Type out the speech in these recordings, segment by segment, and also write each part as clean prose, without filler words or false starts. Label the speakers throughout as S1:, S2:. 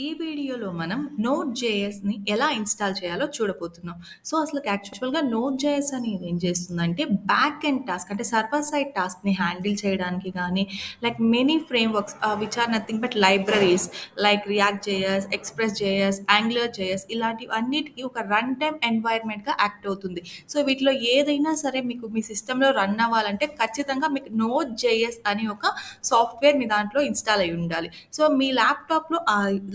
S1: ఈ వీడియోలో మనం నోట్ జేఎస్‌ని ఎలా ఇన్‌స్టాల్ చేయాలో చూడబోతున్నాం. సో, అసలు యాక్చువల్‌గా నోట్ జేఎస్ అనేది ఏం చేస్తుందంటే, బ్యాక్ ఎండ్ టాస్క్ అంటే సర్వర్ సైడ్ టాస్క్‌ని హ్యాండిల్ చేయడానికి గానీ, like many frameworks which are nothing but libraries like React JS, Express JS, Angular JS ఇలాంటివన్నిటికి ఒక రన్ టైమ్ ఎన్వైర్న్‌మెంట్‌గా యాక్ట్ అవుతుంది. సో, వీటిలో ఏదైనా సరే మీకు మీ సిస్టమ్‌లో రన్ అవ్వాలంటే ఖచ్చితంగా మీకు నోట్ జేఎస్ అని ఒక సాఫ్ట్‌వేర్ మీ దాంట్లో ఇన్‌స్టాల్ అయ్యి ఉండాలి. సో, మీ ల్యాప్‌టాప్‌లో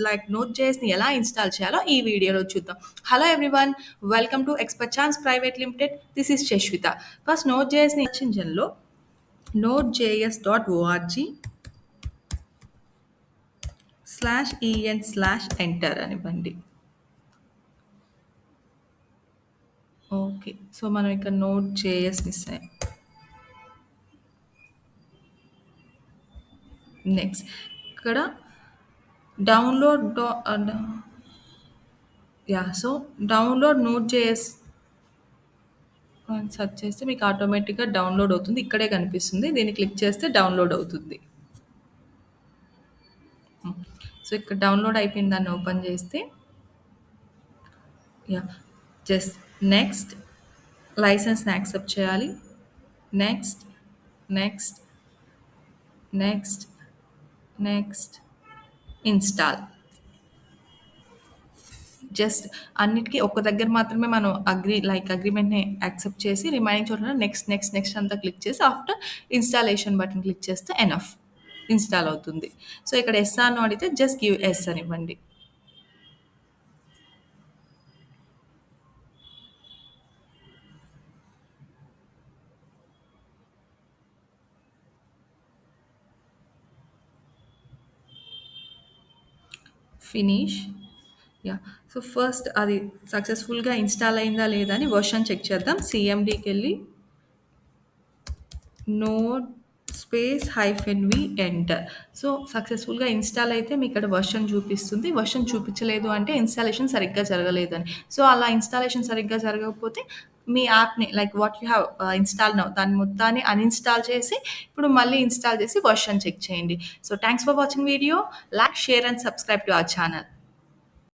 S1: లైక్ నోట్ జేఎస్‌ని ఎలా ఇన్‌స్టాల్ చేయాలో ఈ వీడియోలో చూద్దాం. Hello everyone, welcome to expert chance private limited. This is Shashwitha. First node జేఎస్‌ని సెర్చ్ ఇంజిన్‌లో notejs.org/en/enter అనివ్వండి. ఓకే. సో, మనం ఇక్కడ నోట్ జేఎస్ నెక్స్ట్ ఇక్కడ డౌన్‌లోడ్ డా సో, డౌన్‌లోడ్ నోట్ జేఎస్ అని సెర్చ్ చేస్తే మీకు ఆటోమేటిక్‌గా డౌన్‌లోడ్ అవుతుంది. ఇక్కడే కనిపిస్తుంది. దీన్ని క్లిక్ చేస్తే డౌన్‌లోడ్ అవుతుంది. హ్మ్. సో, ఇక్కడ డౌన్‌లోడ్ అయిపోయిన దాన్ని ఓపెన్ చేస్తే యాహ్! జస్ట్ నెక్స్ట్ లైసెన్స్‌ని యాక్సెప్ట్ చేయాలి. Next, next, next, next, install. Just అన్నిటికి ఒక్క దగ్గర మాత్రమే మనం అగ్రీమెంట్‌ని యాక్సెప్ట్ చేసి రిమైనింగ్ చోట్ల నెక్స్ట్, నెక్స్ట్, నెక్స్ట్ అంతా క్లిక్ చేసి ఆఫ్టర్ ఇన్‌స్టాలేషన్ బటన్ క్లిక్ చేస్తే ఎనఫ్. ఇన్‌స్టాల్ అవుతుంది. సో, ఇక్కడ యెస్ ఆర్ నో అడిగితే జస్ట్ గివ్ యెస్ అనివ్వండి. ఫినిష్. యాహ్! సో, ఫస్ట్ అది సక్సెస్‌ఫుల్‌గా ఇన్‌స్టాల్ అయిందా లేదా అని వెర్షన్ చెక్ చేద్దాం. సీఎండీకెళ్ళి node space hyphen V enter. So, సక్సెస్‌ఫుల్‌గా ఇన్‌స్టాల్ అయితే మీకిక్కడ వెర్షన్ చూపిస్తుంది. వెర్షన్ చూపించలేదు అంటే ఇన్‌స్టాలేషన్ సరిగ్గా జరగలేదని. సో, అలా ఇన్‌స్టాలేషన్ సరిగ్గా జరగకపోతే మీ యాప్‌ని like what you have installed now దాన్ని మొత్తాన్ని అన్‌ఇన్‌స్టాల్ చేసి ఇప్పుడు మళ్ళీ ఇన్‌స్టాల్ చేసి వెర్షన్ చెక్ చేయండి. So, thanks for watching video. Like, share and subscribe to our channel.